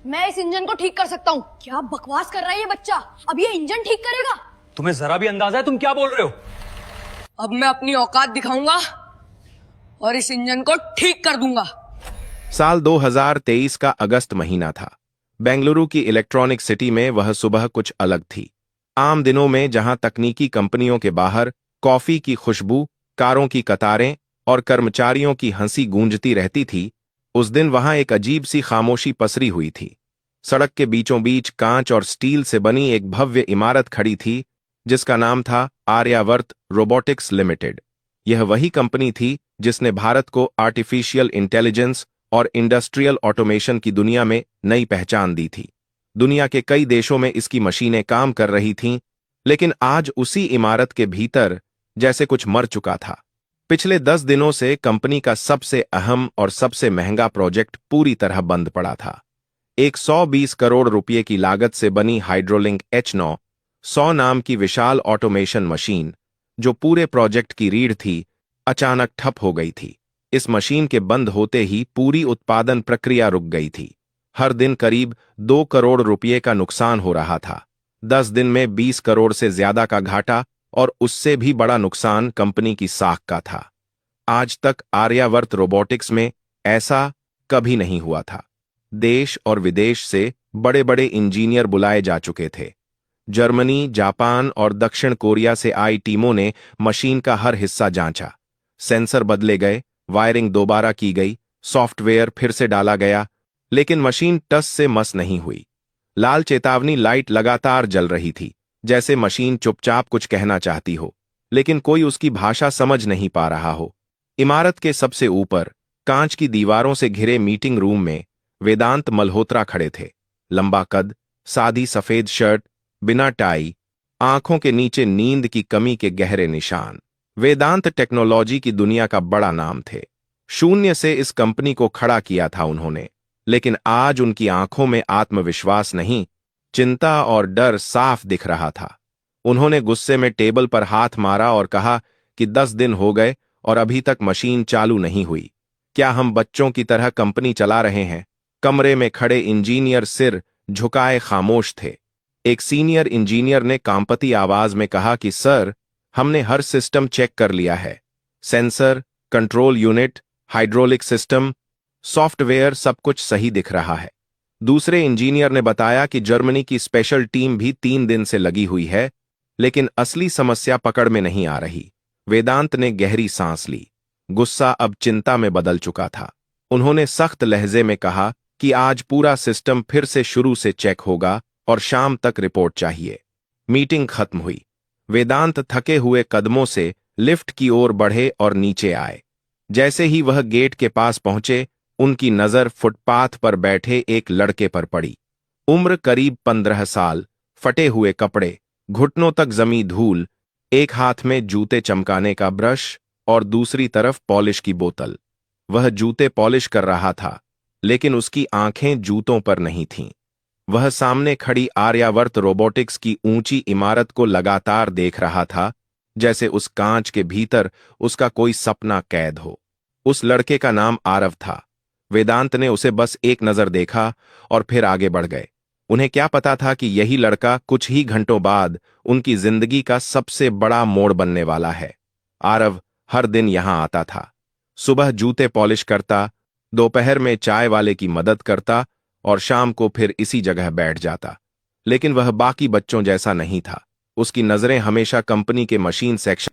मैं इस इंजन को ठीक कर सकता हूँ। क्या बकवास कर रहा है ये बच्चा? अब ये इंजन ठीक करेगा? तुम्हें जरा भी अंदाजा है तुम क्या बोल रहे हो? अब मैं अपनी औकात दिखाऊंगा और इस इंजन को ठीक कर दूंगा। साल 2023 का अगस्त महीना था। बेंगलुरु की इलेक्ट्रॉनिक सिटी में वह सुबह कुछ अलग थी। आम दिनों में जहां तकनीकी कंपनियों के बाहर कॉफी की खुशबू, कारों की कतारें और कर्मचारियों की हंसी गूंजती रहती थी, उस दिन वहां एक अजीब सी खामोशी पसरी हुई थी। सड़क के बीचों बीच कांच और स्टील से बनी एक भव्य इमारत खड़ी थी जिसका नाम था आर्यावर्त रोबोटिक्स लिमिटेड। यह वही कंपनी थी जिसने भारत को आर्टिफिशियल इंटेलिजेंस और इंडस्ट्रियल ऑटोमेशन की दुनिया में नई पहचान दी थी। दुनिया के कई देशों में इसकी मशीनें काम कर रही थीं, लेकिन आज उसी इमारत के भीतर जैसे कुछ मर चुका था। पिछले 10 दिनों से कंपनी का सबसे अहम और सबसे महंगा प्रोजेक्ट पूरी तरह बंद पड़ा था। एक 120 करोड़ रुपए की लागत से बनी हाइड्रोलिंक H9 100 नाम की विशाल ऑटोमेशन मशीन, जो पूरे प्रोजेक्ट की रीढ़ थी, अचानक ठप हो गई थी। इस मशीन के बंद होते ही पूरी उत्पादन प्रक्रिया रुक गई थी। हर दिन करीब 2 करोड़ रुपए का नुकसान हो रहा था। 10 दिन में 20 करोड़ से ज्यादा का घाटा, और उससे भी बड़ा नुकसान कंपनी की साख का था। आज तक आर्यावर्त रोबोटिक्स में ऐसा कभी नहीं हुआ था। देश और विदेश से बड़े बड़े इंजीनियर बुलाए जा चुके थे। जर्मनी, जापान और दक्षिण कोरिया से आई टीमों ने मशीन का हर हिस्सा जांचा। सेंसर बदले गए, वायरिंग दोबारा की गई, सॉफ्टवेयर फिर से डाला गया, लेकिन मशीन टस से मस नहीं हुई। लाल चेतावनी लाइट लगातार जल रही थी, जैसे मशीन चुपचाप कुछ कहना चाहती हो, लेकिन कोई उसकी भाषा समझ नहीं पा रहा हो। इमारत के सबसे ऊपर कांच की दीवारों से घिरे मीटिंग रूम में वेदांत मल्होत्रा खड़े थे। लंबा कद, सादी सफेद शर्ट, बिना टाई, आंखों के नीचे नींद की कमी के गहरे निशान। वेदांत टेक्नोलॉजी की दुनिया का बड़ा नाम थे। शून्य से इस कंपनी को खड़ा किया था उन्होंने, लेकिन आज उनकी आंखों में आत्मविश्वास नहीं, चिंता और डर साफ दिख रहा था। उन्होंने गुस्से में टेबल पर हाथ मारा और कहा कि 10 दिन हो गए और अभी तक मशीन चालू नहीं हुई। क्या हम बच्चों की तरह कंपनी चला रहे हैं? कमरे में खड़े इंजीनियर सिर झुकाए खामोश थे। एक सीनियर इंजीनियर ने कांपती आवाज में कहा कि सर, हमने हर सिस्टम चेक कर लिया है। Sensor, control unit, hydraulic system, software, सब कुछ सही दिख रहा है। दूसरे इंजीनियर ने बताया कि जर्मनी की स्पेशल टीम भी 3 दिन से लगी हुई है, लेकिन असली समस्या पकड़ में नहीं आ रही। वेदांत ने गहरी सांस ली। गुस्सा अब चिंता में बदल चुका था। उन्होंने सख्त लहजे में कहा कि आज पूरा सिस्टम फिर से शुरू से चेक होगा और शाम तक रिपोर्ट चाहिए। मीटिंग खत्म हुई। वेदांत थके हुए कदमों से लिफ्ट की ओर बढ़े और नीचे आए। जैसे ही वह गेट के पास पहुंचे, उनकी नजर फुटपाथ पर बैठे एक लड़के पर पड़ी। उम्र करीब 15 साल, फटे हुए कपड़े, घुटनों तक जमी धूल, एक हाथ में जूते चमकाने का ब्रश और दूसरी तरफ पॉलिश की बोतल। वह जूते पॉलिश कर रहा था, लेकिन उसकी आंखें जूतों पर नहीं थीं। वह सामने खड़ी आर्यावर्त रोबोटिक्स की ऊंची इमारत को लगातार देख रहा था, जैसे उस कांच के भीतर उसका कोई सपना कैद हो। उस लड़के का नाम आरव था। वेदांत ने उसे बस एक नजर देखा और फिर आगे बढ़ गए। उन्हें क्या पता था कि यही लड़का कुछ ही घंटों बाद उनकी जिंदगी का सबसे बड़ा मोड़ बनने वाला है। आरव हर दिन यहां आता था। सुबह जूते पॉलिश करता, दोपहर में चाय वाले की मदद करता और शाम को फिर इसी जगह बैठ जाता। लेकिन वह बाकी बच्चों जैसा नहीं था। उसकी नजरें हमेशा कंपनी के मशीन सेक्शन